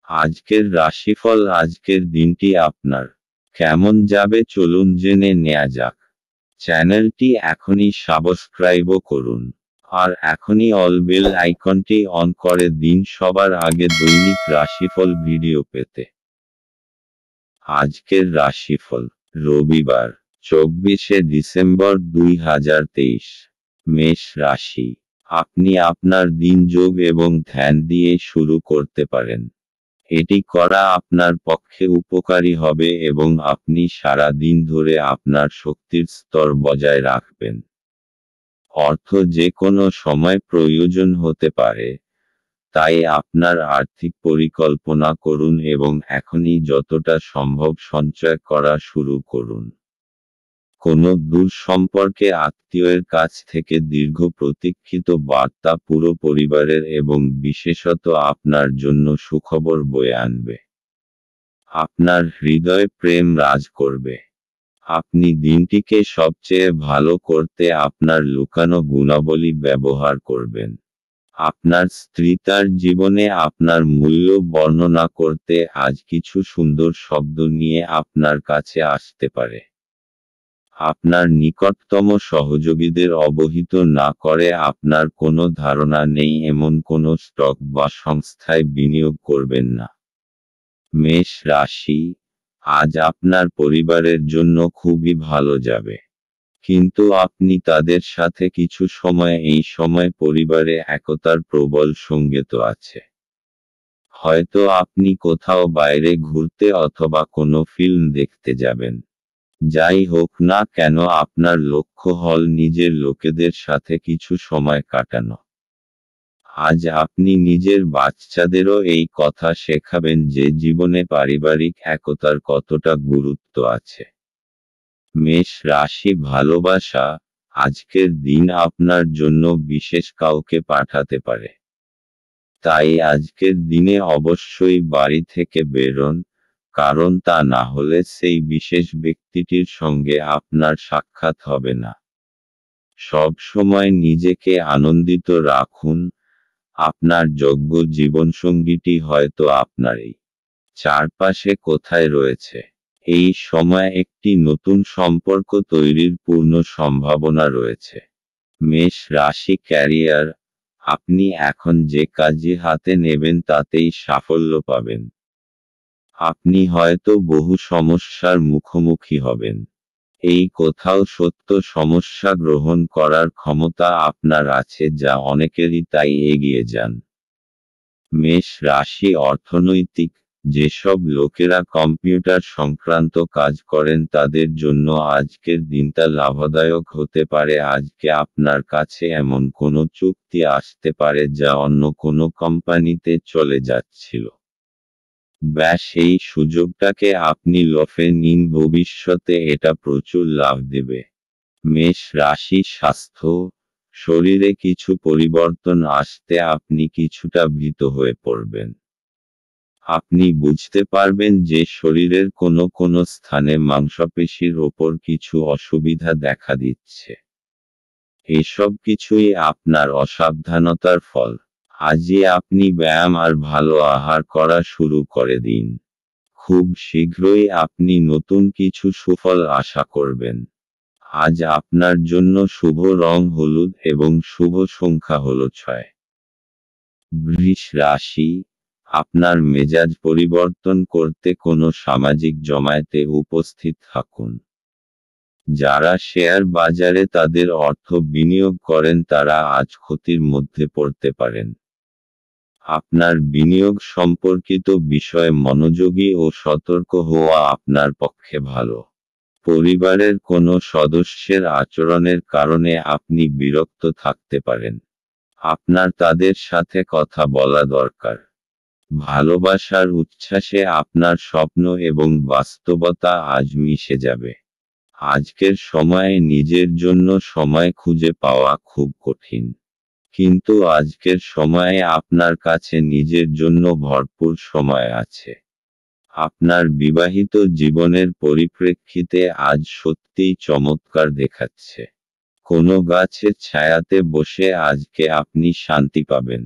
আজকের রাশিফল। আজকের দিনটি আপনার কেমন যাবে চলুন জেনে নেওয়া যাক। চ্যানেলটি এখনই সাবস্ক্রাইবও করুন, আর এখনই অল বেল আইকনটি অন করে দিন সবার আগে দৈনিক রাশিফল ভিডিও পেতে। আজকের রাশিফল রবিবার 24শে ডিসেম্বর 2023। মেষ রাশি। আপনি আপনার দিন যোগ এবং ধ্যান দিয়ে শুরু করতে পারেন। এটি করা আপনার পক্ষে উপকারী হবে এবং আপনি সারা দিন ধরে আপনার শক্তির স্তর বজায় রাখবেন। অর্থ যে কোনো সময় প্রয়োজন হতে পারে, তাই আপনার আর্থিক পরিকল্পনা করুন এবং এখনই যতটা সম্ভব সঞ্চয় করা শুরু করুন। কোনো দূর সম্পর্কে আত্মীয়ের কাছ থেকে দীর্ঘ প্রতীক্ষিত বার্তা পুরো পরিবারের এবং বিশেষত আপনার জন্য সুখবর বয়ে আনবে। আপনার হৃদয়ে প্রেম রাজ করবে। আপনি দিনটিকে সবচেয়ে ভালো করতে আপনার লুকানো গুণাবলী ব্যবহার করবেন। আপনার স্ত্রী তার জীবনে আপনার মূল্য বর্ণনা করতে আজ কিছু সুন্দর শব্দ নিয়ে আপনার কাছে আসতে পারে। আপনার নিকটতম সহযোগীদের অবহিত না করে আপনার কোনো ধারণা নেই এমন কোনো স্টক বা সংস্থায় বিনিয়োগ করবেন না। মেষ রাশি। আজ আপনার পরিবারের জন্য খুবই ভালো যাবে, কিন্তু আপনি তাদের সাথে কিছু সময় এই সময় পরিবারে একতার প্রবল সঙ্গীত আছে। হয়তো আপনি কোথাও বাইরে ঘুরতে অথবা কোনো ফিল্ম দেখতে যাবেন। যাই হোক না কেন আপনার লক্ষ্য হল নিজের লোকেদের সাথে কিছু সময় কাটানো। আজ আপনি নিজের বাচ্চাদেরও এই কথা শেখাবেন যে জীবনে পারিবারিক একতার কতটা গুরুত্ব আছে। মেষ রাশি। ভালোবাসা। আজকের দিন আপনার জন্য বিশেষ কাউকে পাঠাতে পারে, তাই আজকের দিনে অবশ্যই বাড়ি থেকে বেরোন, কারণ তা না হলে সেই বিশেষ ব্যক্তিটির সঙ্গে আপনার সাক্ষাৎ হবে না। সব সময় নিজেকে আনন্দিত রাখুন। আপনার যোগ্য জীবনসঙ্গীটি হয়তো আপনারই চারপাশে কোথায় রয়েছে। এই সময় একটি নতুন সম্পর্ক তৈরির পূর্ণ সম্ভাবনা রয়েছে। মেষ রাশি। ক্যারিয়ার। আপনি এখন যে কাজই হাতে নেবেন তাতেই সাফল্য পাবেন। আপনি হয়তো বহু সমস্যার মুখোমুখি হবেন। এই কোথাও সত্য সমস্যা গ্রহণ করার ক্ষমতা আপনার আছে যা অনেকেরই, তাই এগিয়ে যান। মেষ রাশি। অর্থনৈতিক। যেসব লোকেরা কম্পিউটার সংক্রান্ত কাজ করেন তাদের জন্য আজকের দিনটা লাভদায়ক হতে পারে। আজকে আপনার কাছে এমন কোনো চুক্তি আসতে পারে যা অন্য কোনো কোম্পানিতে চলে যাচ্ছিল। ব্যাস এই সুযোগটাকে আপনি লফে নিন, ভবিষ্যতে এটা প্রচুর লাভ দেবে। মেষ রাশি। স্বাস্থ্য। শরীরে কিছু পরিবর্তন আসতে আপনি কিছুটা ভীত হয়ে পড়বেন। আপনি বুঝতে পারবেন যে শরীরের কোনো স্থানে মাংসপেশির ওপর কিছু অসুবিধা দেখা দিচ্ছে। এসব কিছুই আপনার অসাবধানতার ফল। আজই আপনি ব্যায়াম আর ভালো আহার করা শুরু করে দিন। খুব শীঘ্রই আপনি নতুন কিছু সুফল আশা করবেন। আজ আপনার জন্য শুভ রং হলুদ এবং শুভ সংখ্যা হল 6। বৃষ রাশি। আপনার মেজাজ পরিবর্তন করতে কোনো সামাজিক জমায়েতে উপস্থিত থাকুন। যারা শেয়ার বাজারে তাদের অর্থ বিনিয়োগ করেন তারা আজ ক্ষতির মধ্যে পড়তে পারেন। আপনার বিনিয়োগ সম্পর্কিত বিষয়ে মনোযোগী ও সতর্ক হওয়া আপনার পক্ষে ভালো। পরিবারের কোনো সদস্যের আচরণের কারণে আপনি বিরক্ত থাকতে পারেন। আপনার তাদের সাথে কথা বলা দরকার। ভালোবাসার উচ্ছ্বাসে আপনার স্বপ্ন এবং বাস্তবতা আজ মিশে যাবে। আজকের সময়ে নিজের জন্য সময় খুঁজে পাওয়া খুব কঠিন, কিন্তু আজকের সময়ে আপনার কাছে নিজের জন্য ভরপুর সময় আছে। আপনার বিবাহিত জীবনের পরিপ্রেক্ষিতে আজ সত্যিই চমৎকার দেখাচ্ছে। কোনো গাছের ছায়াতে বসে আজকে আপনি শান্তি পাবেন।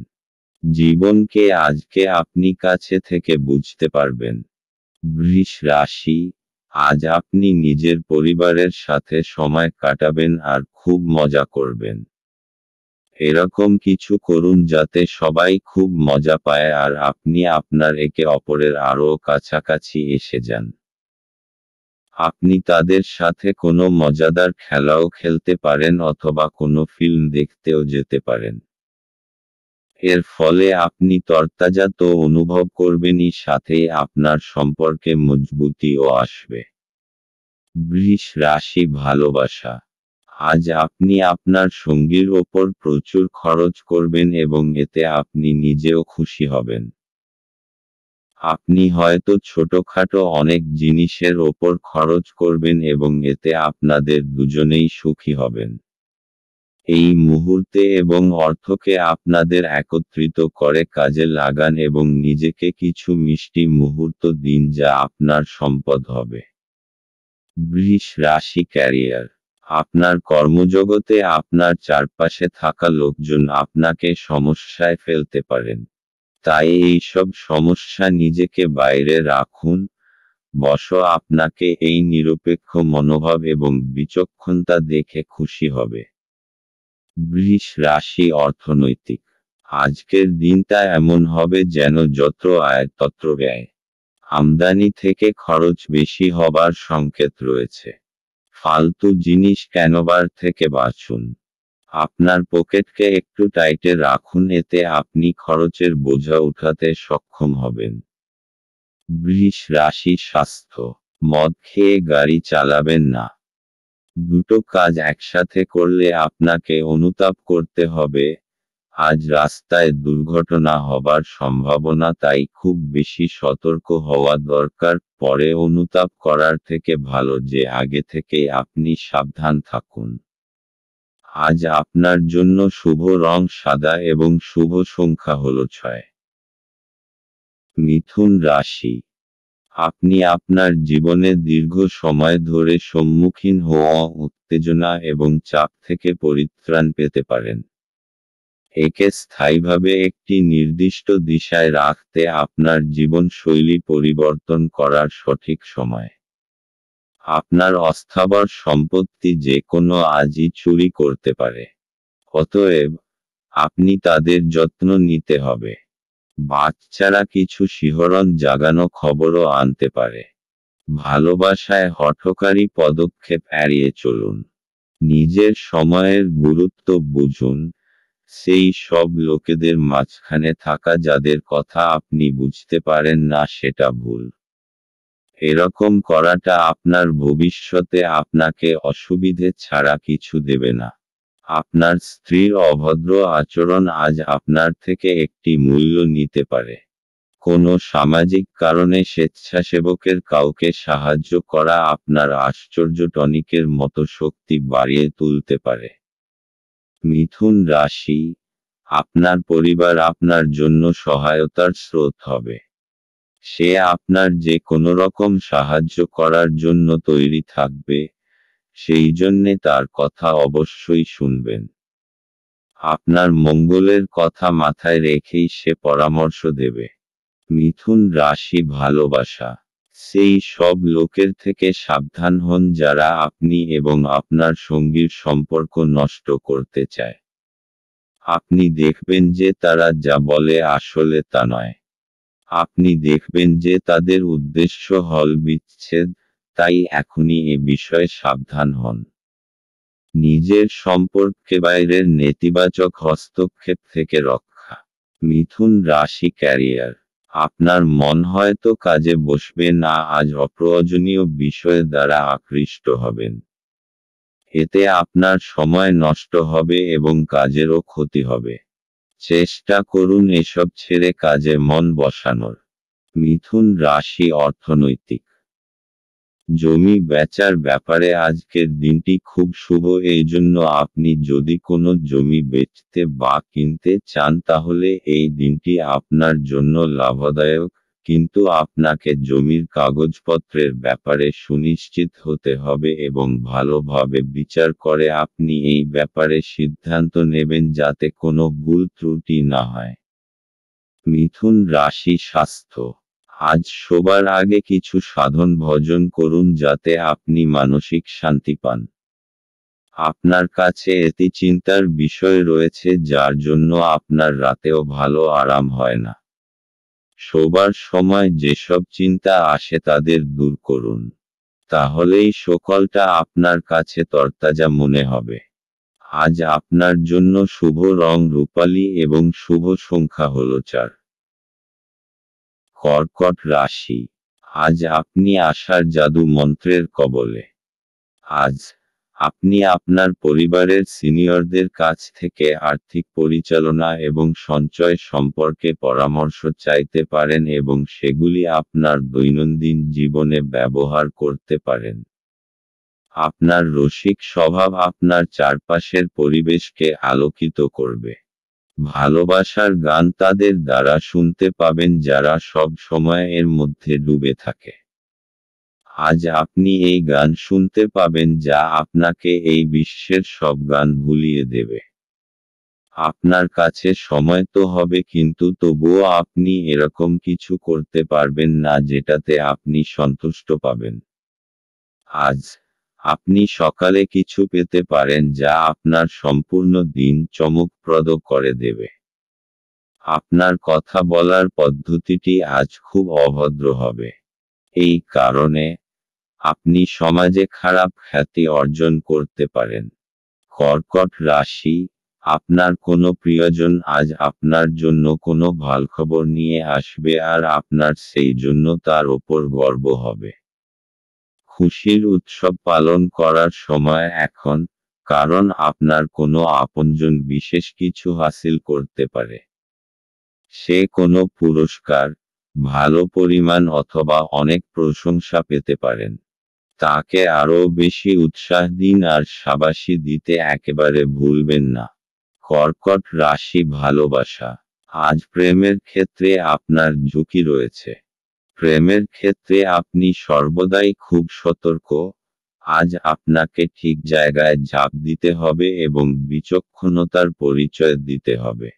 জীবনকে আজকে আপনি কাছে থেকে বুঝতে পারবেন। বৃষ রাশি, আজ আপনি নিজের পরিবারের সাথে সময় কাটাবেন আর খুব মজা করবেন। এরকম কিছু করুন যাতে সবাই খুব মজা পায় আর আপনি আপনার একে অপরের আরও কাছাকাছি এসে যান। আপনি তাদের সাথে কোনো মজাদার খেলাও খেলতে পারেন অথবা কোনো ফিল্ম দেখতেও যেতে পারেন। এর ফলে আপনি তরতাজা তো অনুভব করবেনই, সাথেই আপনার সম্পর্কে মজবুতিও আসবে। বৃষ রাশি, ভালোবাসা, আজ আপনি আপনার সঙ্গীর ওপর প্রচুর খরচ করবেন এবং এতে আপনি নিজেও খুশি হবেন। আপনি হয়তো ছোটখাটো অনেক জিনিসের ওপর খরচ করবেন এবং এতে আপনাদের দুজনেই সুখী হবেন। এই মুহূর্তে এবং অর্থকে আপনাদের একত্রিত করে কাজে লাগান এবং নিজেকে কিছু মিষ্টি মুহূর্ত দিন যা আপনার সম্পদ হবে। বৃষ রাশি, ক্যারিয়ার, আপনার কর্মজগতে আপনার চারপাশে থাকা লোকজন আপনাকে সমস্যায় ফেলতে পারেন। তাই এইসব সমস্যা নিজেকে বাইরে রাখুন। আপনাকে এই নিরপেক্ষ মনোভাব এবং বিচক্ষণতা দেখে খুশি হবে। বৃষ রাশি, অর্থনৈতিক, আজকের দিনটা এমন হবে যেন যত আয় তত ব্যয়। আমদানি থেকে খরচ বেশি হবার সংকেত রয়েছে। ফালতু জিনিস কেনবার থেকে বাঁচুন। আপনার পকেটকে একটু টাইটে রাখুন, এতে আপনি খরচের বোঝা উঠাতে সক্ষম হবেন। বৃষ রাশি, স্বাস্থ্য, মদ খেয়ে গাড়ি চালাবেন না। দুটো কাজ একসাথে করলে আপনাকে অনুতাপ করতে হবে। আজ রাস্তায় দুর্ঘটনা হবার সম্ভাবনা, তাই খুব বেশি সতর্ক হওয়া দরকার। পরে অনুতাপ করার থেকে ভালো যে আগে থেকেই আপনি সাবধান থাকুন। আজ আপনার জন্য শুভ রং সাদা এবং শুভ সংখ্যা হলো 6। মিথুন রাশি, আপনি আপনার জীবনে দীর্ঘ সময় ধরে সম্মুখীন হওয়া উত্তেজনা এবং চাপ থেকে পরিত্রাণ পেতে পারেন। একে স্থায়ীভাবে একটি নির্দিষ্ট দিশায় রাখতে আপনার জীবনশৈলী পরিবর্তন করার সঠিক সময়। আপনার অস্থাবর সম্পত্তি যে কোনো আজই চুরি করতে পারে। অতএব আপনি তাদের যত্ন নিতে হবে। বাচ্চারা কিছু শিহরণ জাগানো খবরও আনতে পারে। ভালোবাসায় হঠকারী পদক্ষেপ এড়িয়ে চলুন। নিজের সময়ের গুরুত্ব বুঝুন। সেই সব লোকেদের মাঝখানে থাকা যাদের কথা আপনি বুঝতে পারেন না সেটা ভুল। এরকম করাটা আপনার ভবিষ্যতে আপনাকে অসুবিধে ছাড়া কিছু দেবে না। আপনার স্ত্রীর অভদ্র আচরণ আজ আপনার থেকে একটি মূল্য নিতে পারে। কোনো সামাজিক কারণে স্বেচ্ছাসেবকের কাউকে সাহায্য করা আপনার আশ্চর্য টনিকের মতো শক্তি বাড়িয়ে তুলতে পারে। মিথুন রাশি, আপনার পরিবার আপনার জন্য সহায়তার স্রোত হবে। সে আপনার যে কোনো রকম সাহায্য করার জন্য তৈরি থাকবে, সেই জন্যে তার কথা অবশ্যই শুনবেন। আপনার মঙ্গলের কথা মাথায় রেখেই সে পরামর্শ দেবে। মিথুন রাশি, ভালোবাসা, সেই সব লোকের থেকে সাবধান হন যারা আপনি এবং আপনার সঙ্গীর সম্পর্ক নষ্ট করতে চায়। আপনি দেখবেন যে তারা যা বলে আসলে তা নয়। আপনি দেখবেন যে তাদের উদ্দেশ্য হল বিচ্ছেদ, তাই এখনই এ বিষয়ে সাবধান হন। নিজের সম্পর্কে বাইরের নেতিবাচক হস্তক্ষেপ থেকে রক্ষা। মিথুন রাশি, ক্যারিয়ার, আপনার মন হয়তো কাজে বসবে না, আজ অপ্রয়োজনীয় বিষয় দ্বারা আকৃষ্ট হবেন। এতে আপনার সময় নষ্ট হবে এবং কাজেরও ক্ষতি হবে। চেষ্টা করুন এসব ছেড়ে কাজে মন বসানোর। মিথুন রাশি, অর্থনৈতিক, জমি বেচার ব্যাপারে আজকের দিনটি খুব শুভ। এই জন্য আপনি যদি কোনো জমি বেচতে বা কিনতে চান তাহলে এই দিনটি আপনার জন্য লাভদায়ক, কিন্তু আপনাকে জমির কাগজপত্রের ব্যাপারে সুনিশ্চিত হতে হবে এবং ভালোভাবে বিচার করে আপনি এই ব্যাপারে সিদ্ধান্ত নেবেন যাতে কোনো ভুল ত্রুটি না হয়। মিথুন রাশি স্বাস্থ্য। আজ শোবার আগে কিছু সাধন ভজন করুন যাতে আপনি মানসিক শান্তি পান। আপনার কাছে এটি চিন্তার বিষয় রয়েছে যার জন্য আপনার রাতেও ভালো আরাম হয় না। শোবার সময় যেসব চিন্তা আসে তাদের দূর করুন। তাহলেই সকালটা আপনার কাছে তরতাজা মনে হবে। আজ আপনার জন্য শুভ রং রূপালী এবং শুভ সংখ্যা হল 4। কর্কট রাশি। আজ আপনি আশার জাদু মন্ত্রের কবলে। আজ আপনি আপনার পরিবারের সিনিয়রদের কাছ থেকে আর্থিক পরিচালনা এবং সঞ্চয় সম্পর্কে পরামর্শ চাইতে পারেন এবং সেগুলি আপনার দৈনন্দিন জীবনে ব্যবহার করতে পারেন। আপনার রসিক স্বভাব আপনার চারপাশের পরিবেশকে আলোকিত করবে। ভালোবাসার গান তাদের দ্বারা শুনতে পাবেন যারা সব সময় এর মধ্যে ডুবে থাকে। আজ আপনি এই গান শুনতে পাবেন যা আপনাকে এই বিশ্বের সব গান ভুলিয়ে দেবে। আপনার কাছে সময় তো হবে কিন্তু তবুও আপনি এরকম কিছু করতে পারবেন না যেটাতে আপনি সন্তুষ্ট পাবেন। আজ আপনি সকালে কিছু পেতে পারেন যা আপনার সম্পূর্ণ দিন চমকপ্রদ করে দেবে। আপনার কথা বলার পদ্ধতিটি আজ খুব অভদ্র হবে। এই কারণে আপনি সমাজে খারাপ খ্যাতি অর্জন করতে পারেন। কর্কট রাশি। আপনার কোনো প্রিয়জন আজ আপনার জন্য কোনো ভালখবর নিয়ে আসবে আর আপনার সেই জন্য তার ওপর গর্ব হবে। খুশির উৎসব পালন করার সময় এখন, কারণ আপনার কোনো আপনজন বিশেষ কিছু হাসিল করতে পারে। সে কোনো পুরস্কার, ভালো পরিমাণ অথবা অনেক প্রশংসা পেতে পারেন। তাকে আরও বেশি উৎসাহ দিন আর শাবাশি দিতে একেবারে ভুলবেন না। কর্কট রাশি ভালোবাসা। আজ প্রেমের ক্ষেত্রে আপনার ঝুঁকি রয়েছে। প্রেমের ক্ষেত্রে আপনি সর্বদাই খুব সতর্ক। আজ আপনাকে ঠিক জায়গায় ঝাঁপ দিতে হবে এবং বিচক্ষণতার পরিচয় দিতে হবে।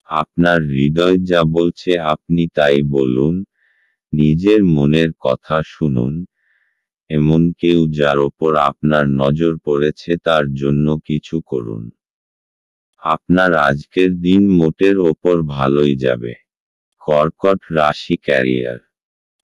আপনার হৃদয় যা বলছে আপনি তাই বলুন। নিজের মনের কথা শুনুন। এমন কেউ যার ওপর আপনার নজর পড়েছে তার জন্য কিছু করুন। আপনার আজকের দিন মোটের ওপর ভালোই যাবে। কর্কট রাশি ক্যারিয়ার।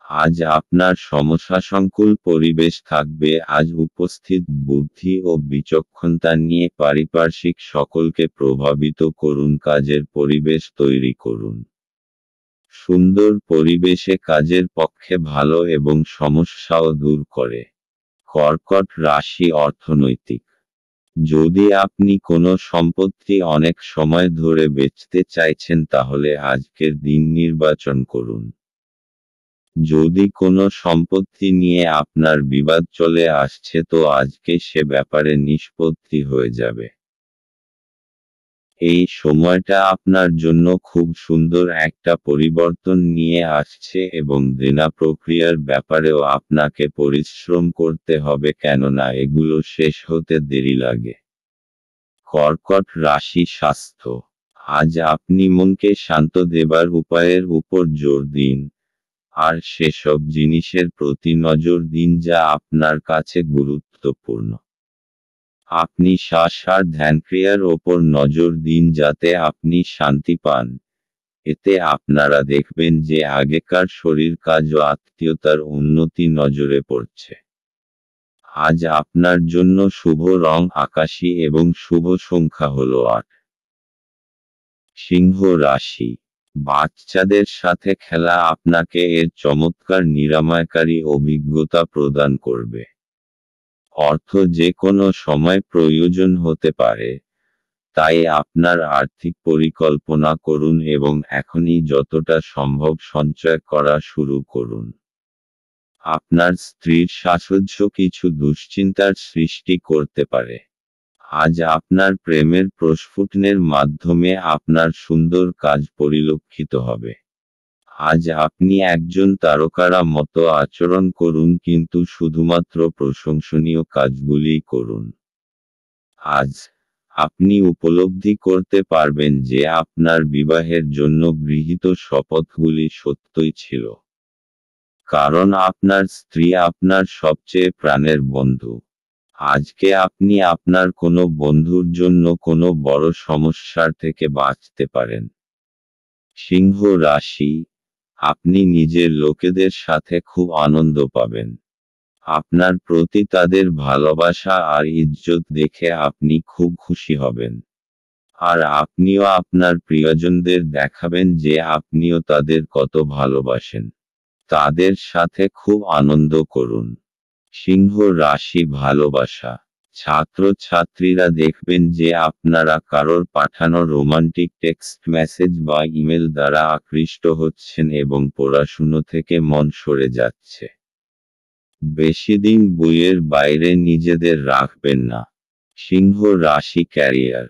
আজ আপনার সমস্যাসংকুল পরিবেশ থাকবে। আজ উপস্থিত বুদ্ধি ও বিচক্ষণতা নিয়ে পারিপার্শ্বিক সকলকে প্রভাবিত করুন। কাজের পরিবেশ তৈরি করুন। সুন্দর পরিবেশে কাজের পক্ষে ভালো এবং সমস্যাও দূর করে। কর্কট রাশি অর্থনৈতিক। যদি আপনি কোনো সম্পত্তি অনেক সময় ধরে বেচতে চাইছেন তাহলে আজকের দিন নির্বাচন করুন। যদি কোনো সম্পত্তি নিয়ে আপনার বিবাদ চলে আসছে তো আজকে সে ব্যাপারে নিষ্পত্তি হয়ে যাবে। এই সময়টা আপনার জন্য খুব সুন্দর একটা পরিবর্তন নিয়ে আসছে এবং দেনা প্রক্রিয়ার ব্যাপারেও আপনাকে পরিশ্রম করতে হবে কেননা এগুলো শেষ হতে দেরি লাগে। কর্কট রাশি স্বাস্থ্য। আজ আপনি মনকে শান্ত দেবার উপায়ের উপর জোর দিন। আর সেসব জিনিসের প্রতি নজর দিন যা আপনার কাছে গুরুত্বপূর্ণ। আপনি শ্বাস আর ধ্যানক্রিয়ার ওপর নজর দিন যাতে আপনি শান্তি পান। এতে আপনারা দেখবেন যে আগেকার শরীর কাজ ও আত্মীয়তার উন্নতি নজরে পড়ছে। আজ আপনার জন্য শুভ রং আকাশী এবং শুভ সংখ্যা হল 8। সিংহ রাশি। বাচ্চাদের সাথে খেলা আপনাকে এর চমৎকার নিরাময়কারী অভিজ্ঞতা প্রদান করবে। অর্থ যে কোনো সময় প্রয়োজন হতে পারে। তাই আপনার আর্থিক পরিকল্পনা করুন এবং এখনই যতটা সম্ভব সঞ্চয় করা শুরু করুন। আপনার স্ত্রীর সাহচর্য কিছু দুশ্চিন্তার সৃষ্টি করতে পারে। আজ আপনার প্রেমের প্রস্ফুটনের মাধ্যমে আপনার সুন্দর কাজ পরিলক্ষিত হবে। আজ আপনি একজন তারকারা মতো আচরণ করুন কিন্তু শুধুমাত্র প্রশংসনীয় কাজগুলিই করুন। আজ আপনি উপলব্ধি করতে পারবেন যে আপনার বিবাহের জন্য গৃহীত শপথগুলি সত্যই ছিল। কারণ আপনার স্ত্রী আপনার সবচেয়ে প্রাণের বন্ধু। আজকে আপনি আপনার কোনো বন্ধুর জন্য কোনো বড় সমস্যার থেকে বাঁচতে পারেন। সিংহ রাশি, আপনি নিজের লোকেদের সাথে খুব আনন্দ পাবেন। আপনার প্রতি তাদের ভালোবাসা আর ইজ্জত দেখে আপনি খুব খুশি হবেন। আর আপনিও আপনার প্রিয়জনদের দেখাবেন যে আপনিও তাদের কত ভালোবাসেন। তাদের সাথে খুব আনন্দ করুন। সিংহ রাশি ভালোবাসা, ছাত্রছাত্রীরা দেখবেন যে আপনারা কারোর পাঠানো রোমান্টিক টেক্সট মেসেজ বা ইমেল দ্বারা আকৃষ্ট হচ্ছেন এবং পড়াশুনো থেকে মন সরে যাচ্ছে। বেশিদিন বইয়ের বাইরে নিজেদের রাখবেন না। সিংহ রাশি ক্যারিয়ার,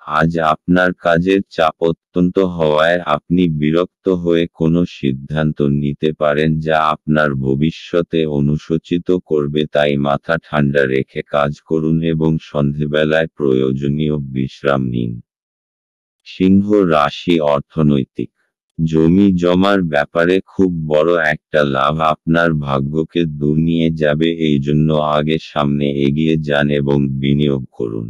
আজ আপনার কাজের চাপ অত্যন্ত হওয়ায় আপনি বিরক্ত হয়ে কোনো সিদ্ধান্ত নিতে পারেন যা আপনার ভবিষ্যতে অনুশোচিত করবে, তাই মাথা ঠান্ডা রেখে কাজ করুন এবং সন্ধেবেলায় প্রয়োজনীয় বিশ্রাম নিন। সিংহ রাশি অর্থনৈতিক, জমি জমার ব্যাপারে খুব বড় একটা লাভ আপনার ভাগ্যকে দূর নিয়ে যাবে, এই জন্য আগে সামনে এগিয়ে যান এবং বিনিয়োগ করুন।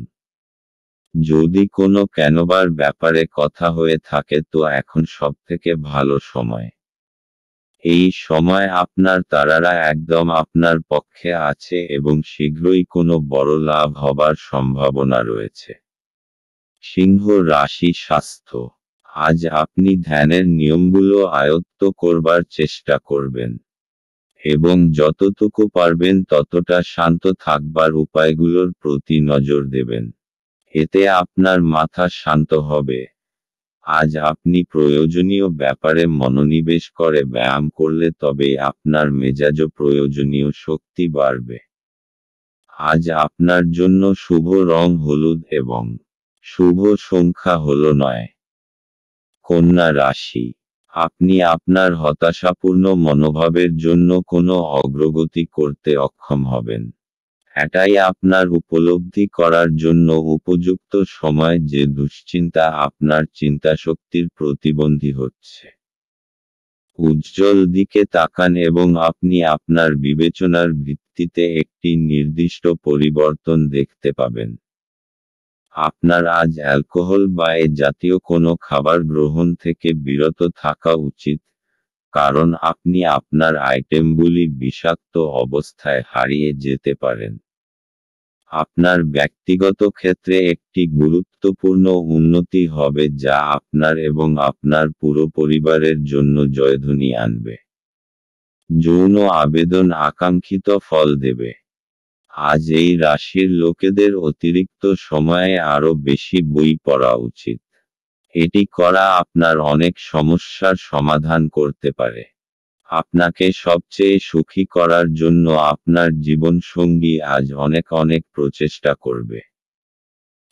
যদি কোনো কেনবার ব্যাপারে কথা হয়ে থাকে তো এখন সবথেকে ভালো সময়। এই সময় আপনার তারারা একদম আপনার পক্ষে আছে এবং শীঘ্রই কোনো বড় লাভ হবার সম্ভাবনা রয়েছে। সিংহ রাশি স্বাস্থ্য, আজ আপনি ধ্যানের নিয়মগুলো আয়ত্ত করবার চেষ্টা করবেন এবং যতটুকু পারবেন ততটা শান্ত থাকবার উপায়গুলোর প্রতি নজর দেবেন। এতে আপনার মাথা শান্ত হবে। আজ আপনি প্রয়োজনীয় ব্যাপারে মনোনিবেশ করে ব্যায়াম করলে তবে আপনার মেজাজও প্রয়োজনীয় শক্তি বাড়বে। আজ আপনার জন্য শুভ রং হলুদ এবং শুভ সংখ্যা হলো 9। কন্যা রাশি, আপনি আপনার হতাশাপূর্ণ মনোভাবের জন্য কোনো অগ্রগতি করতে অক্ষম হবেন। এটাই আপনার উপলব্ধি করার জন্য উপযুক্ত সময় যে দুশ্চিন্তা আপনার চিন্তাশক্তির প্রতিবন্ধী হচ্ছে। উজ্জ্বল দিকে তাকান এবং আপনি আপনার বিবেচনার ভিত্তিতে একটি নির্দিষ্ট পরিবর্তন দেখতে পাবেন। আপনার আজ অ্যালকোহল বা এ জাতীয় কোনো খাবার গ্রহণ থেকে বিরত থাকা উচিত, কারণ আপনি আপনার আইটেমগুলি বিষাক্ত অবস্থায় হারিয়ে যেতে পারেন। আপনার ব্যক্তিগত ক্ষেত্রে একটি গুরুত্বপূর্ণ উন্নতি হবে যা আপনার এবং আপনার পুরো পরিবারের জন্য জয়ধ্বনি আনবে। যৌন আবেদন আকাঙ্ক্ষিত ফল দেবে। আজ এই রাশির লোকেদের অতিরিক্ত সময়ে আরও বেশি বই পড়া উচিত। এটি করা আপনার অনেক সমস্যার সমাধান করতে পারে। আপনাকে সবচেয়ে সুখী করার জন্য আপনার জীবনসঙ্গী আজ অনেক অনেক প্রচেষ্টা করবে।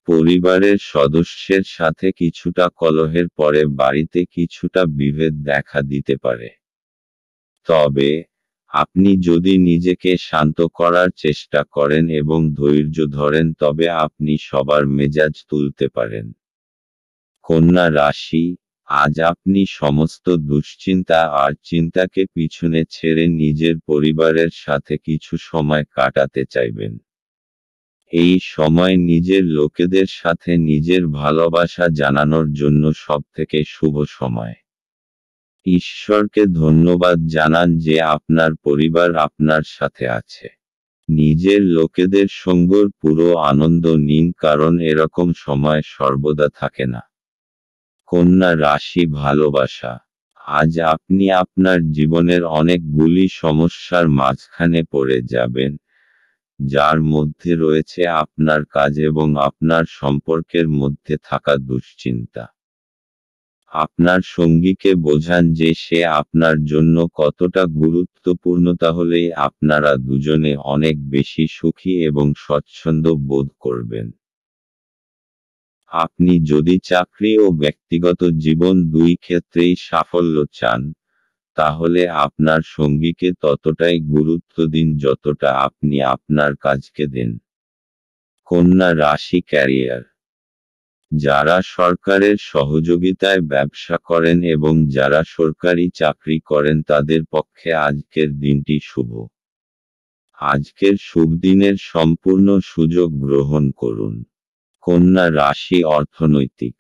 পরিবারের সদস্যের সাথে কিছুটা কলহের পরে বাড়িতে কিছুটা বিভেদ দেখা দিতে পারে। তবে আপনি যদি নিজেকে শান্ত করার চেষ্টা করেন এবং ধৈর্য ধরেন তবে আপনি সবার মেজাজ তুলতে পারেন। কন্যা রাশি, আজ আপনি সমস্ত দুশ্চিন্তা আর চিন্তাকে পিছনে ছেড়ে নিজের পরিবারের সাথে কিছু সময় কাটাতে চাইবেন। এই সময় নিজের লোকেদের সাথে নিজের ভালোবাসা জানানোর জন্য সবথেকে শুভ সময়। ঈশ্বরকে ধন্যবাদ জানান যে আপনার পরিবার আপনার সাথে আছে। নিজের লোকেদের সঙ্গের পুরো আনন্দ নিন, কারণ এরকম সময় সর্বদা থাকে না। কন্যা রাশি ভালোবাসা, আজ আপনি আপনার জীবনের অনেকগুলি সমস্যার মাঝখানে পড়ে যাবেন, যার মধ্যে রয়েছে আপনার কাজ এবং আপনার সম্পর্কের মধ্যে থাকা দুশ্চিন্তা। আপনার সঙ্গীকে বোঝান যে সে আপনার জন্য কতটা গুরুত্বপূর্ণ, তাহলেই আপনারা দুজনে অনেক বেশি সুখী এবং স্বচ্ছন্দ বোধ করবেন। আপনি যদি চাকরি ও ব্যক্তিগত জীবন দুই ক্ষেত্রেই সাফল্য চান, তাহলে আপনার সঙ্গীকে ততটাই গুরুত্ব দিন যতটা আপনি আপনার কাজকে দেন। কন্যা রাশি ক্যারিয়ার, যারা সরকারের সহযোগিতায় ব্যবসা করেন এবং যারা সরকারি চাকরি করেন তাদের পক্ষে আজকের দিনটি শুভ। আজকের শুভ দিনের সম্পূর্ণ সুযোগ গ্রহণ করুন। কন্যা রাশি অর্থনৈতিক।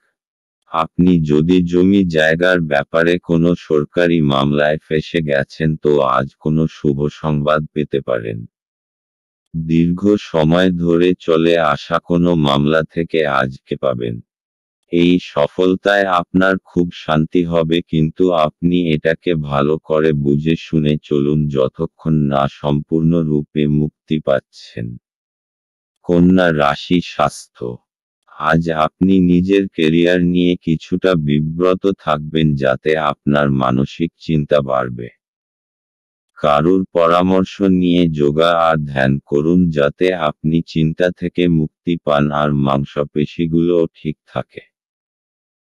আপনি যদি জমি জায়গার ব্যাপারে কোনো সরকারি মামলায় ফেঁসে গেছেন তো আজ কোনো শুভ সংবাদ পেতে পারেন। দীর্ঘ সময় ধরে চলে আসা কোনো মামলা থেকে আজকে পাবেন। এই সফলতায় আপনার খুব শান্তি হবে, কিন্তু আপনি এটাকে ভালো করে বুঝে শুনে চলুন যতক্ষণ না সম্পূর্ণরূপে মুক্তি পাচ্ছেন। কন্যা রাশি স্বাস্থ্য। আজ আপনি নিজের কেরিয়ার নিয়ে কিছুটা বিব্রত থাকবেন যাতে আপনার মানসিক চিন্তা বাড়বে। কারুর পরামর্শ নিয়ে যোগা আর ধ্যান করুন যাতে আপনি চিন্তা থেকে মুক্তি পান আর মাংসপেশিগুলোও ঠিক থাকে।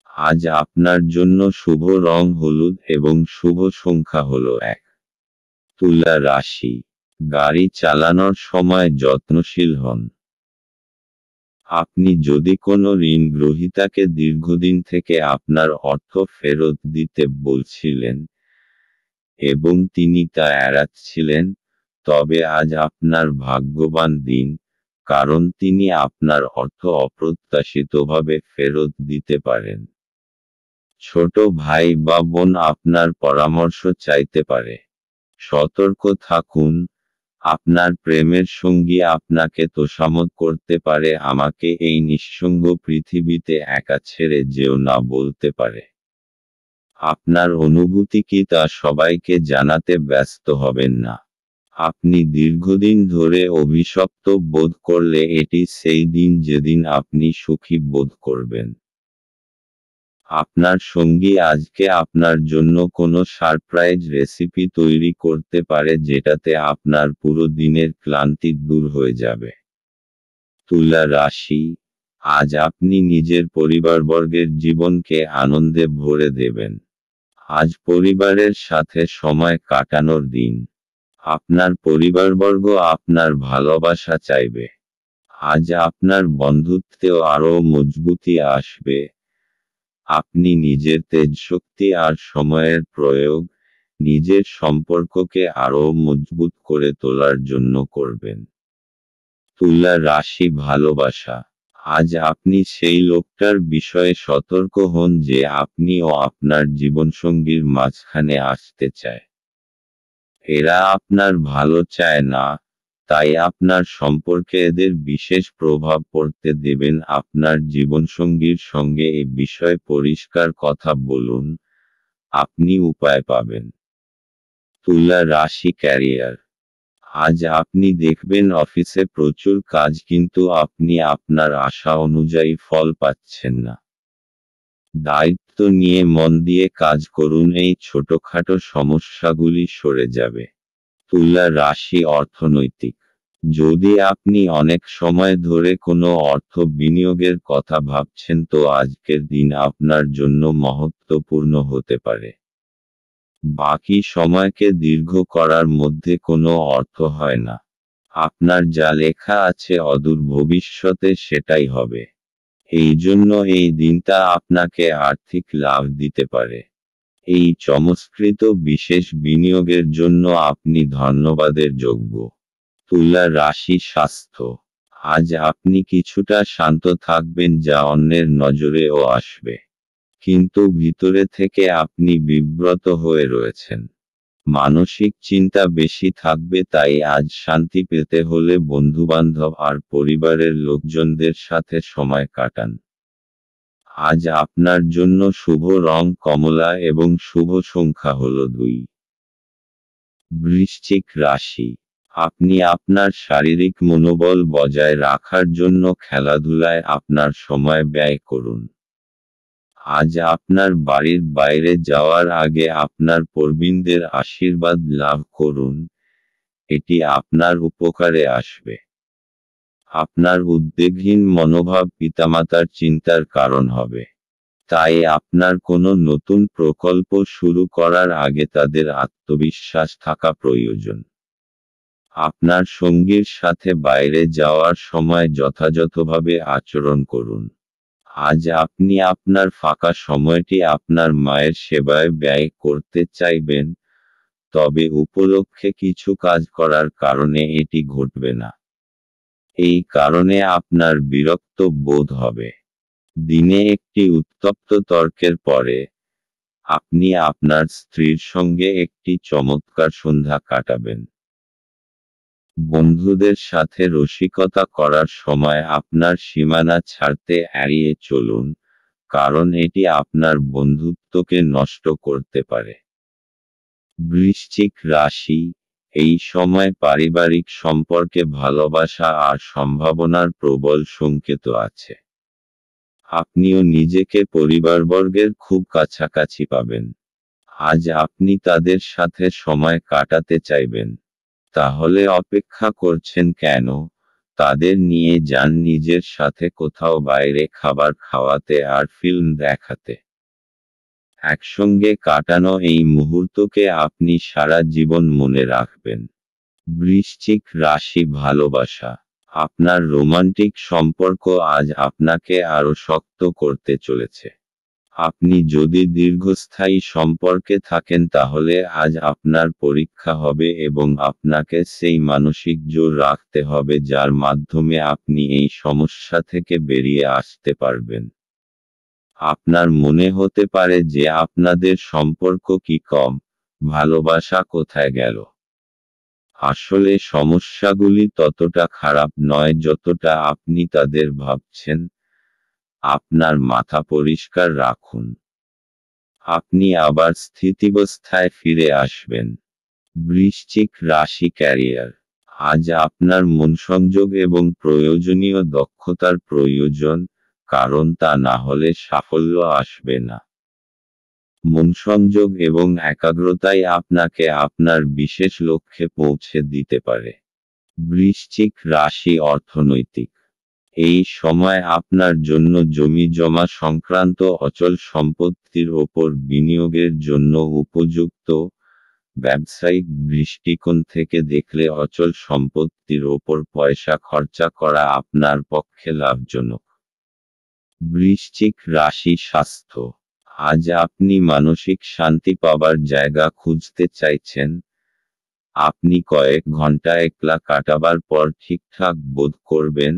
আজ আপনার জন্য শুভ রং হলুদ এবং শুভ সংখ্যা হলো 1। তুলা রাশি। গাড়ি চালানোর সময় যত্নশীল হন। আপনি যদি কোনো ঋণ গ্রহীতাকে দীর্ঘদিন থেকে আপনার অর্থ ফেরত দিতে বলছিলেন এবং তিনি তা এড়াচ্ছিলেন, তবে আজ আপনার ভাগ্যবান দিন, কারণ তিনি আপনার অর্থ অপ্রত্যাশিতভাবে ফেরত দিতে পারেন। ছোট ভাই বা বোন আপনার পরামর্শ চাইতে পারে। সতর্ক থাকুন, আপনার প্রেমের সঙ্গী আপনাকে তোষামোদ করতে পারে, আমাকে এই নিঃসঙ্গ পৃথিবীতে একা ছেড়ে যেও না বলতে পারে। আপনার অনুভূতি কি তা সবাইকে জানাতে ব্যস্ত হবেন না। আপনি দীর্ঘদিন ধরে অভিশপ্ত বোধ করলে এটি সেই দিন যেদিন আপনি সুখী বোধ করবেন। আপনার সঙ্গী আজকে আপনার জন্য কোনো সারপ্রাইজ রেসিপি তৈরি করতে পারে যেটাতে আপনার পুরো দিনের ক্লান্তি দূর হয়ে যাবে। তুলা রাশি। আজ আপনি নিজের পরিবারবর্গের জীবনকে আনন্দে ভরে দেবেন। আজ পরিবারের সাথে সময় কাটানোর দিন। আপনার পরিবারবর্গ আপনার ভালোবাসা চাইবে। আজ আপনার বন্ধুত্বেও আরও মজবুতি আসবে। আপনি নিজের তেজশক্তি আর সময়ের প্রয়োগ নিজের সম্পর্ককে আরও মজবুত করে তোলার জন্য করবেন। তুলা রাশি ভালোবাসা। আজ আপনি সেই লোকটার বিষয়ে সতর্ক হন যে আপনি ও আপনার জীবনসঙ্গীর মাঝখানে আসতে চায়। এরা আপনার ভালো চায় না, তাই আপনার সম্পর্কে এদের বিশেষ প্রভাব পড়তে দেবেন। আপনার জীবনসঙ্গীর সঙ্গে এ বিষয়ে পরিষ্কার কথা বলুন, আপনি উপায় পাবেন। তুলা রাশি ক্যারিয়ার। আজ আপনি দেখবেন অফিসে প্রচুর কাজ, কিন্তু আপনি আপনার আশা অনুযায়ী ফল পাচ্ছেন না। দায়িত্ব নিয়ে মন দিয়ে কাজ করুন, এই ছোটখাটো সমস্যাগুলি সরে যাবে। তুলা রাশি অর্থনৈতিক। যদি আপনি অনেক সময় ধরে কোনো অর্থ বিনিয়োগের কথা ভাবছেন তো আজকের দিন আপনার জন্য মহত্বপূর্ণ হতে পারে। বাকি সময়কে দীর্ঘ করার মধ্যে কোনো অর্থ হয় না। আপনার যা লেখা আছে অদূর ভবিষ্যতে সেটাই হবে। এই জন্য এই দিনটা আপনাকে আর্থিক লাভ দিতে পারে। এই চমৎকৃত বিশেষ বিনিয়োগের জন্য আপনি ধন্যবাদের যোগ্য। তুলা রাশি স্বাস্থ্য। আজ আপনি কিছুটা শান্ত থাকবেন যা অন্যের নজরেও আসবে, কিন্তু ভিতরে থেকে আপনি বিব্রত হয়ে রয়েছেন। মানসিক চিন্তা বেশি থাকবে, তাই আজ শান্তি পেতে হলে বন্ধুবান্ধব আর পরিবারের লোকজনদের সাথে সময় কাটান। আজ আপনার জন্য শুভ রং কমলা এবং শুভ সংখ্যা হলো 2। বৃশ্চিক রাশি। আপনি আপনার শারীরিক মনোবল বজায় রাখার জন্য খেলাধুলায় আপনার সময় ব্যয় করুন। আজ আপনার বাড়ির বাইরে যাওয়ার আগে আপনার প্রবীণদের আশীর্বাদ লাভ করুন, এটি আপনার উপকারে আসবে। আপনার উদ্বেগহীন মনোভাব পিতামাতার চিন্তার কারণ হবে, তাই আপনার কোনো নতুন প্রকল্প শুরু করার আগে তাদের আত্মবিশ্বাস থাকা প্রয়োজন। আপনার সঙ্গীর সাথে বাইরে যাওয়ার সময় যথাযথভাবে আচরণ করুন। আজ আপনি আপনার ফাঁকা সময়টি আপনার মায়ের সেবায় ব্যয় করতে চাইবেন, তবে উপলক্ষে কিছু কাজ করার কারণে এটি ঘটবে না। এই কারণে আপনার বিরক্ত বোধ হবে। দিনে একটি উত্তপ্ত তর্কের পরে, আপনি আপনার স্ত্রীর সঙ্গে একটি চমৎকার সন্ধ্যা কাটাবেন। বন্ধুদের সাথে রসিকতা করার সময় আপনার সীমানা ছাড়তে এড়িয়ে চলুন, কারণ এটি আপনার বন্ধুত্বকে নষ্ট করতে পারে। বৃশ্চিক রাশি, এই সময় পারিবারিক সম্পর্কে ভালোবাসা আর সম্ভাবনার প্রবল সংকেত আছে। আপনিও নিজেকে পরিবারবর্গের খুব কাছাকাছি পাবেন। আজ আপনি তাদের সাথে সময় কাটাতে চাইবেন। তাহলে অপেক্ষা করছেন কেন? তাদের নিয়ে যান নিজের সাথে কোথাও বাইরে খাবার খাওয়াতে আর ফিল্ম দেখাতে। একসঙ্গে কাটানো এই মুহূর্তকে আপনি সারা জীবন মনে রাখবেন। বৃশ্চিক রাশি, ভালোবাসা। আপনার রোমান্টিক সম্পর্ক আজ আপনাকে আরও শক্ত করতে চলেছে। আপনি যদি দীর্ঘস্থায়ী সম্পর্কে থাকেন তাহলে আজ আপনার পরীক্ষা হবে এবং আপনাকে সেই মানসিক জোর রাখতে হবে যার মাধ্যমে আপনি এই সমস্যা থেকে বেরিয়ে আসতে পারবেন। আপনার মনে হতে পারে যে আপনাদের সম্পর্ক কি কম, ভালোবাসা কোথায় গেল। আসলে সমস্যাগুলি ততটা খারাপ নয় যতটা আপনি তাদের ভাবছেন। আপনার মাথা পরিষ্কার রাখুন। আপনি আবার স্থিতিবস্থায় ফিরে আসবেন। বৃশ্চিক রাশি, ক্যারিয়ার। আজ আপনার মনসংযোগ এবং প্রয়োজনীয় দক্ষতার প্রয়োজন, কারণ তা না হলে সাফল্য আসবে না। মনসংযোগ এবং একাগ্রতাই আপনাকে আপনার বিশেষ লক্ষ্যে পৌঁছে দিতে পারে। বৃশ্চিক রাশি, অর্থনৈতিক। এই সময় আপনার জন্য জমি জমা সংক্রান্ত অচল সম্পত্তির ওপর বিনিয়োগের জন্য উপযুক্ত। ব্যবসায়িক দৃষ্টিকোণ থেকে দেখলে অচল সম্পত্তির ওপর পয়সা খরচা করা আপনার পক্ষে লাভজনক। বৃশ্চিক রাশি, স্বাস্থ্য। আজ আপনি মানসিক শান্তি পাবার জায়গা খুঁজতে চাইছেন। আপনি কয়েক ঘন্টা একলা কাটাবার পর ঠিকঠাক বোধ করবেন।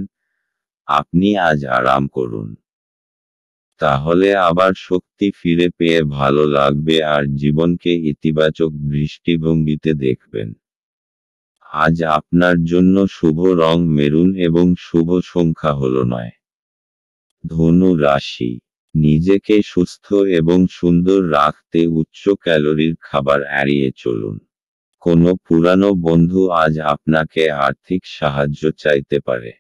আপনি আজ আরাম করুন। তাহলে আবার শক্তি ফিরে পেয়ে ভালো লাগবে আর জীবনকে ইতিবাচক দৃষ্টিভঙ্গিতে দেখবেন। আজ আপনার জন্য শুভ রং মেরুন এবং শুভ সংখ্যা হল 9। ধনু রাশি, নিজেকে সুস্থ এবং সুন্দর রাখতে উচ্চ ক্যালোরির খাবার এড়িয়ে চলুন। কোনো পুরানো বন্ধু আজ আপনাকে আর্থিক সাহায্য চাইতে পারে।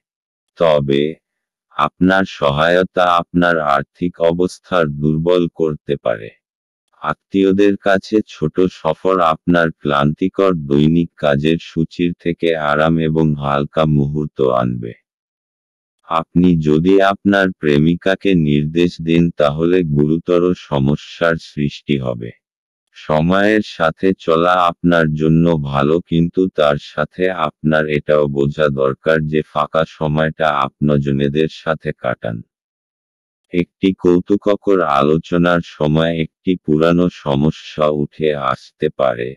তবে আপনার সহায়তা আপনার আর্থিক অবস্থার দুর্বল করতে পারে। আত্মীয়দের কাছে ছোট সফর আপনার ক্লান্তিকর দৈনিক কাজের সূচির থেকে আরাম এবং হালকা মুহূর্ত আনবে। আপনি যদি আপনার প্রেমিকাকে নির্দেশ দেন তাহলে গুরুতর সমস্যার সৃষ্টি হবে। সময়ের সাথে চলা আপনার জন্য ভালো, কিন্তু তার সাথে আপনার এটাও বোঝা দরকার যে ফাঁকা সময়টা আপনজনেদের সাথে কাটান। একটি কৌতুককর আলোচনার সময় একটি পুরানো সমস্যা উঠে আসতে পারে,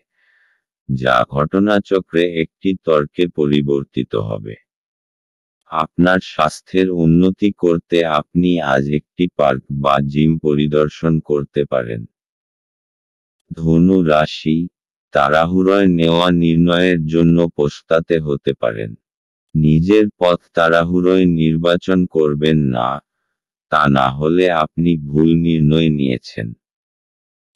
যা ঘটনাচক্রে একটি তর্কে পরিবর্তিত হবে। আপনার স্বাস্থ্যের উন্নতি করতে আপনি আজ একটি পার্ক বা জিম পরিদর্শন করতে পারেন। ধনু রাশি, তাড়াহুড়োয় নেওয়া নির্ণয়ের জন্য পস্তাতে হতে পারেন। নিজের পথ তাড়াহুড়োয় নির্বাচন করবেন না, তা না হলে আপনি ভুল নির্ণয় নিয়েছেন।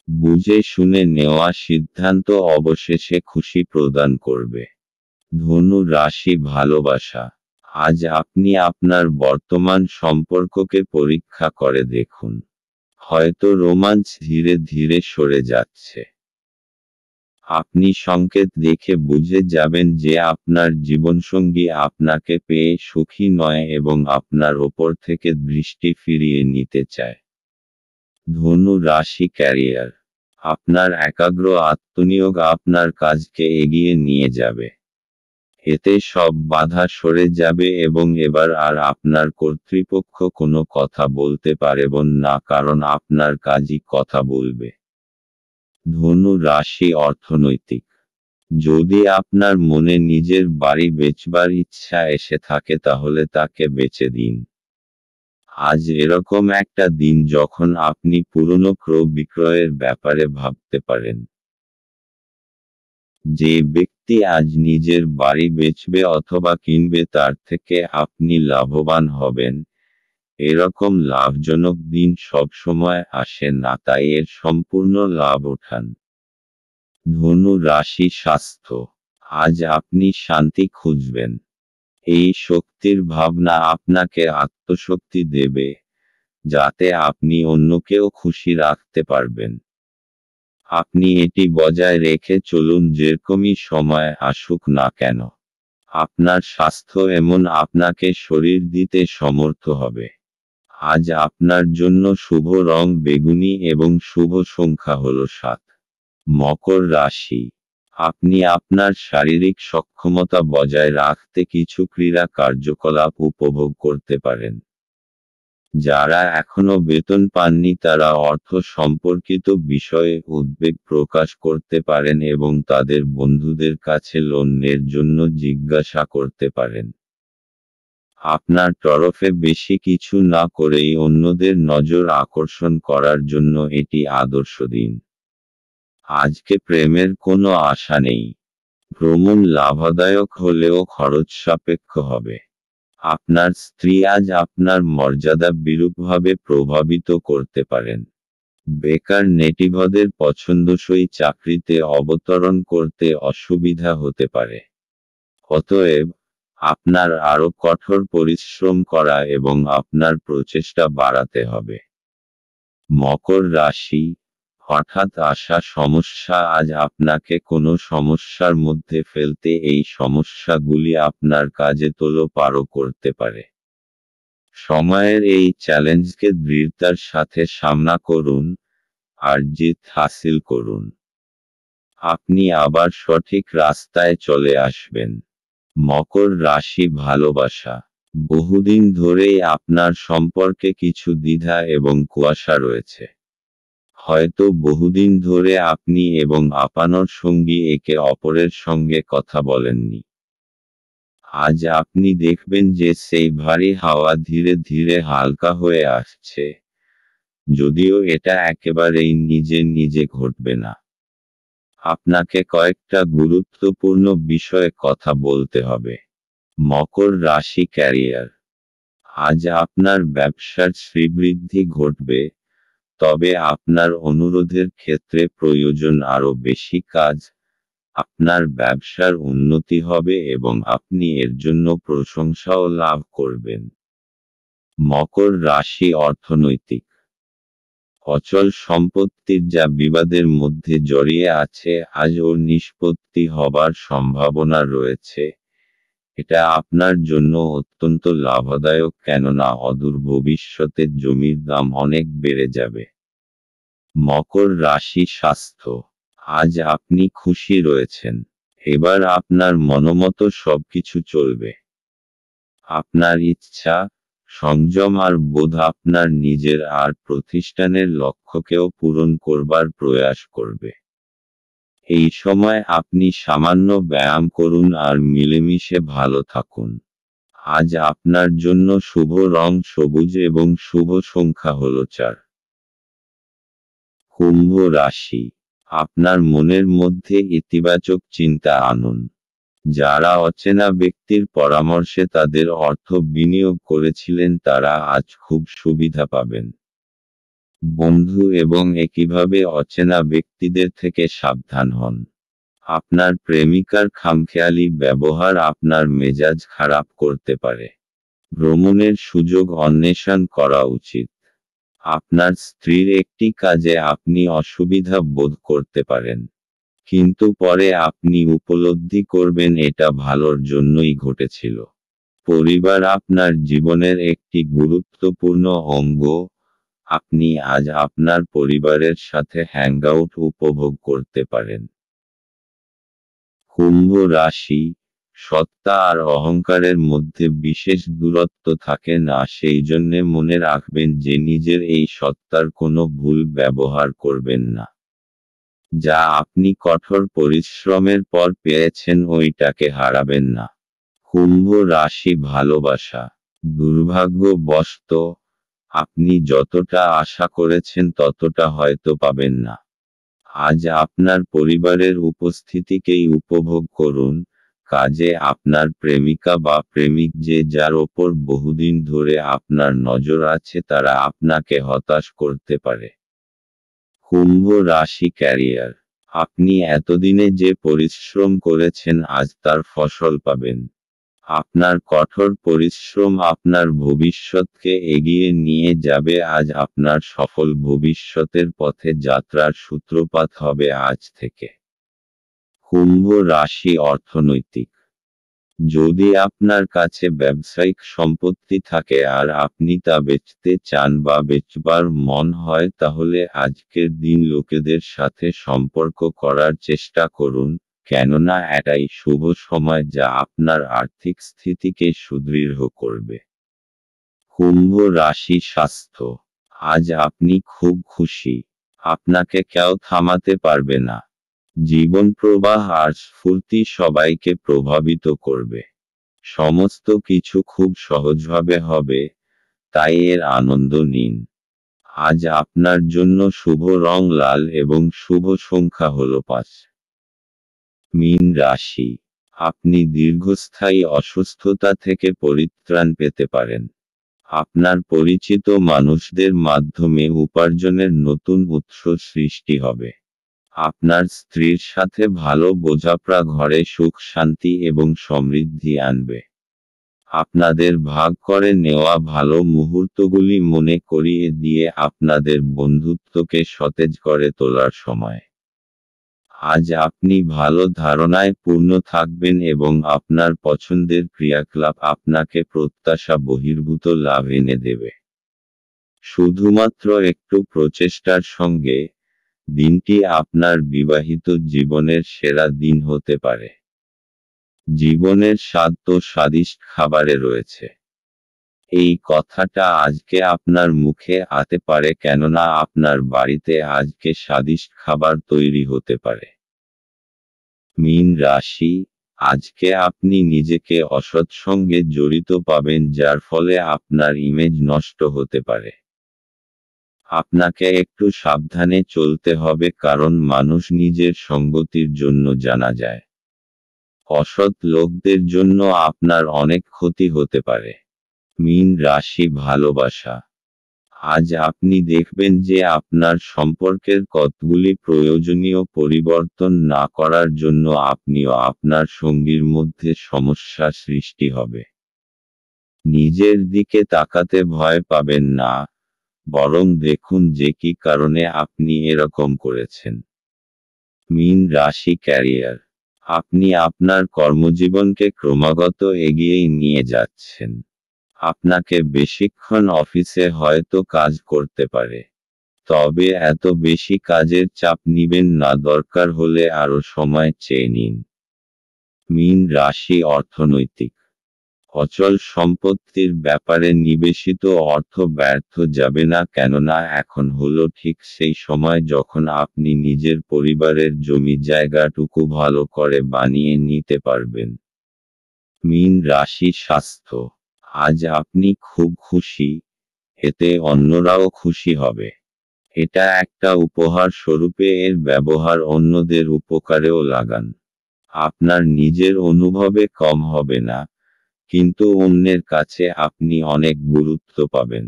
বুঝে শুনে নেওয়া সিদ্ধান্ত অবশেষে খুশি প্রদান করবে। ধনু রাশি, ভালোবাসা। আজ আপনি আপনার বর্তমান সম্পর্ককে পরীক্ষা করে দেখুন। হয়তো রোমাঞ্চ ধীরে ধীরে সরে যাচ্ছে। আপনি সংকেত দেখে বুঝে যাবেন যে আপনার জীবনসঙ্গী আপনাকে পেয়ে সুখী নয় এবং আপনার ওপর থেকে দৃষ্টি ফিরিয়ে নিতে চায়। ধনু রাশি, ক্যারিয়ার। আপনার একাগ্র আত্মনিয়োগ আপনার কাজকে এগিয়ে নিয়ে যাবে। এতে সব বাধা সরে যাবে এবং এবার আর আপনার কর্তৃপক্ষ কোনো কথা বলতে পারবেন না, কারণ আপনার কাজই কথা বলবে। ধনু রাশি অর্থনৈতিক। যদি আপনার মনে নিজের বাড়ি বেচবার ইচ্ছা এসে থাকে তাহলে তাকে বেচে দিন। আজ এরকম একটা দিন যখন আপনি পুরনো ক্রয় বিক্রয়ের ব্যাপারে ভাবতে পারেন। যে ব্যক্তি আজ নিজের বাড়ি বেচবে অথবা কিনবে তার থেকে আপনি লাভবান হবেন। এরকম লাভজনক দিন সবসময় আসে না, তাই এর সম্পূর্ণ লাভ ওঠান। ধনু রাশি স্বাস্থ্য। আজ আপনি শান্তি খুঁজবেন। এই শক্তির ভাবনা আপনাকে আত্মশক্তি দেবে, যাতে আপনি অন্যকেও খুশি রাখতে পারবেন। আপনি এটি বজায় রেখে চলুন যেরকমই সময় আসুক না কেন। আপনার স্বাস্থ্য এমন আপনাকে শরীর দিতে সমর্থ হবে। আজ আপনার জন্য শুভ রং বেগুনি এবং শুভ সংখ্যা হল 7। মকর রাশি। আপনি আপনার শারীরিক সক্ষমতা বজায় রাখতে কিছু ক্রীড়া কার্যকলাপ উপভোগ করতে পারেন। যারা এখনো বেতন পাননি তারা অর্থ সম্পর্কিত বিষয়ে উদ্বেগ প্রকাশ করতে পারেন এবং তাদের বন্ধুদের কাছে লোনের জন্য জিজ্ঞাসা করতে পারেন। আপনার তরফে বেশি কিছু না করেই অন্যদের নজর আকর্ষণ করার জন্য এটি আদর্শ দিন। আজকে প্রেমের কোনো আশা নেই। ভ্রমণ লাভদায়ক হলেও খরচ সাপেক্ষ হবে। আপনার স্ত্রী আজ আপনার মর্যাদা বিরূপভাবে প্রভাবিত করতে পারেন। বেকার নেটিভদের পছন্দসই চাকরিতে অবতরণ করতে অসুবিধা হতে পারে। অতএব, আপনার আরও কঠোর পরিশ্রম করা এবং আপনার প্রচেষ্টা বাড়াতে হবে। মকর রাশি। হঠাৎ আসা সমস্যা আজ আপনাকে কোনো সমস্যার মধ্যে ফেলতে এই সমস্যাগুলি আপনার কাজে তোলপাড় করতে পারে। সময়ের এই চ্যালেঞ্জকে দৃঢ়তার সাথে সামনা করুন, আর জিত হাসিল করুন। আপনি আবার সঠিক রাস্তায় চলে আসবেন। মকর রাশি ভালোবাসা। বহুদিন ধরেই আপনার সম্পর্কে কিছু দ্বিধা এবং কুয়াশা রয়েছে। হয়তো বহুদিন ধরে আপনি এবং আপনার সঙ্গী একে অপরের সঙ্গে কথা বলেননি। আজ আপনি দেখবেন যে সেই ভারী হাওয়া ধীরে ধীরে হালকা হয়ে আসছে, যদিও এটা একেবারেই নিজে নিজে ঘটবে না। আপনাকে কয়েকটা গুরুত্বপূর্ণ বিষয়ে কথা বলতে হবে। মকর রাশি ক্যারিয়ার। আজ আপনার ব্যবসার শ্রীবৃদ্ধি ঘটবে, তবে আপনার অনুরোধের ক্ষেত্রে প্রয়োজন আরও বেশি কাজ। আপনার ব্যবসার উন্নতি হবে এবং আপনি এর জন্য প্রশংসাও লাভ করবেন। মকর রাশি অর্থনৈতিক। অচল সম্পত্তির যা বিবাদের মধ্যে জড়িয়ে আছে আজ ওর নিষ্পত্তি হবার সম্ভাবনা রয়েছে। এটা আপনার জন্য অত্যন্ত লাভদায়ক, কেননা অদূর ভবিষ্যতে জমির দাম অনেক বেড়ে যাবে। মকর রাশি স্বাস্থ্য। আজ আপনি খুশি রয়েছেন। এবার আপনার মনোমতো সবকিছু চলবে। আপনার ইচ্ছা, সংযম আর বোধ আপনার নিজের আর প্রতিষ্ঠানের লক্ষ্যকেও পূরণ করবার প্রয়াস করবে। এই সময় আপনি সামান্য ব্যায়াম করুন আর মিলেমিশে ভালো থাকুন। আজ আপনার জন্য শুভ রং সবুজ এবং শুভ সংখ্যা হল 4। কুম্ভ রাশি। আপনার মনের মধ্যে ইতিবাচক চিন্তা আনুন। যারা অচেনা ব্যক্তির পরামর্শে তাদের অর্থ বিনিয়োগ করেছিলেন তারা আজ খুব সুবিধা পাবেন। বন্ধু এবং একইভাবে অচেনা ব্যক্তিদের থেকে সাবধান হন। আপনার প্রেমিকার খামখেয়ালি ব্যবহার আপনার মেজাজ খারাপ করতে পারে। ভ্রমণের সুযোগ অন্বেষণ করা উচিত। আপনার স্ত্রীর একটি কাজে আপনি অসুবিধা বোধ করতে পারেন, কিন্তু পরে আপনি উপলব্ধি করবেন এটা ভালোর জন্যই ঘটেছিল। পরিবার আপনার জীবনের একটি গুরুত্বপূর্ণ অঙ্গ। আপনি আজ আপনার পরিবারের সাথে হ্যাংআউট উপভোগ করতে পারেন। কুম্ভ রাশি। সত্তা আর অহংকারের মধ্যে বিশেষ দূরত্ব থাকে না, সেই জন্যে মনে রাখবেন যে নিজের এই সত্তার কোনো ভুল ব্যবহার করবেন না। যা আপনি কঠোর পরিশ্রমের পর পেয়েছেন ওইটাকে হারাবেন না। কুম্ভ রাশি ভালোবাসা। দুর্ভাগ্যবশত আপনি যতটা আশা করেছেন ততটা হয়তো পাবেন না। আজ আপনার পরিবারের উপস্থিতিকেই উপভোগ করুন। কাজে আপনার প্রেমিকা বা প্রেমিক যে যার ওপর বহুদিন ধরে আপনার নজর আছে তারা আপনাকে হতাশ করতে পারে। কুম্ভ রাশি ক্যারিয়ার। আপনি এতদিনে যে পরিশ্রম করেছেন আজ তার ফসল পাবেন। আপনার কঠোর পরিশ্রম আপনার ভবিষ্যৎকে এগিয়ে নিয়ে যাবে। আজ আপনার সফল ভবিষ্যতের পথে যাত্রার সূত্রপাত হবে আজ থেকে। কুম্ভ রাশি অর্থনৈতিক। যদি আপনার কাছে ব্যবসায়িক সম্পত্তি থাকে আর আপনি তা বেচতে চান বা বেচবার মন হয় তাহলে আজকের দিন লোকেদের সাথে সম্পর্ক করার চেষ্টা করুন, কেননা এটাই শুভ সময় যা আপনার আর্থিক স্থিতিকে সুদৃঢ় করবে। কুম্ভ রাশি স্বাস্থ্য। আজ আপনি খুব খুশি। আপনাকে কেউ থামাতে পারবে না। জীবন প্রবাহ আর স্ফূর্তি সবাইকে প্রভাবিত করবে। সমস্ত কিছু খুব সহজভাবে হবে, তাই এর আনন্দ নিন। আজ আপনার জন্য শুভ রং লাল এবং শুভ সংখ্যা হল 5। মীন রাশি। আপনি দীর্ঘস্থায়ী অসুস্থতা থেকে পরিত্রাণ পেতে পারেন। আপনার পরিচিত মানুষদের মাধ্যমে উপার্জনের নতুন উৎস সৃষ্টি হবে। আপনার স্ত্রীর সাথে ভালো বোঝাপড়া ঘরে সুখ শান্তি এবং সমৃদ্ধি আনবে। আপনাদের ভাগ করে নেওয়া ভালো মুহূর্তগুলি মনে করিয়ে দিয়ে আপনাদের বন্ধুত্বকে সতেজ করে তোলার সময়। আজ আপনি ভালো ধারণায় পূর্ণ থাকবেন এবং আপনার পছন্দের ক্রিয়াকলাপ আপনাকে প্রত্যাশা বহির্ভূত লাভ এনে দেবে। শুধুমাত্র একটু প্রচেষ্টার সঙ্গে দিনটি আপনার বিবাহিত জীবনের সেরা দিন হতে পারে। জীবনের স্বাদ তো স্বাদিষ্ট খাবারে রয়েছে। এই কথাটা আজকে আপনার মুখে আসতে পারে, কেননা আপনার বাড়িতে আজকে স্বাদিষ্ট খাবার তৈরি হতে পারে। মীন রাশি। আজকে আপনি নিজেকে অসৎ সঙ্গে জড়িত পাবেন যার ফলে আপনার ইমেজ নষ্ট হতে পারে। আপনাকে একটু সাবধানে চলতে হবে কারণ মানুষ নিজের সঙ্গতির জন্য জানা যায়। অসৎ লোকদের জন্য আপনার অনেক ক্ষতি হতে পারে। মীন রাশি ভালোবাসা। আজ আপনি দেখবেন যে আপনার সম্পর্কের কতগুলি প্রয়োজনীয় পরিবর্তন না করার জন্য আপনিও আপনার সঙ্গীর মধ্যে সমস্যা সৃষ্টি হবে। নিজের দিকে তাকাতে ভয় পাবেন না, বরং দেখুন যে কি কারণে আপনি এরকম করেছেন। মীন রাশি ক্যারিয়ার। আপনি আপনার কর্মজীবনকে ক্রমাগত এগিয়ে নিয়ে যাচ্ছেন। আপনাকে বেশিক্ষণ অফিসে হয়তো কাজ করতে পারে, তবে এত বেশি কাজের চাপ নিবেন না, দরকার হলে আরো সময় চেয়ে নিন। মীন রাশি অর্থনৈতিক। অচল সম্পত্তির ব্যাপারে নিবেশিত অর্থ ব্যর্থ যাবে না, কেননা এখন হলো ঠিক সেই সময় যখন আপনি নিজের পরিবারের জমি জায়গাটুকু ভালো করে বানিয়ে নিতে পারবেন। মীন রাশি স্বাস্থ্য। আজ আপনি খুব খুশি, এতে অন্যরাও খুশি হবে। এটা একটা উপহার স্বরূপে এর ব্যবহার অন্যদের উপকারেও লাগান। আপনার নিজের অনুভবে কম হবে না, কিন্তু অন্যের কাছে আপনি অনেক গুরুত্ব পাবেন।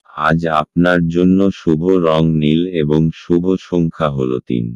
আজ আপনার জন্য শুভ রং নীল এবং শুভ সংখ্যা হল 3।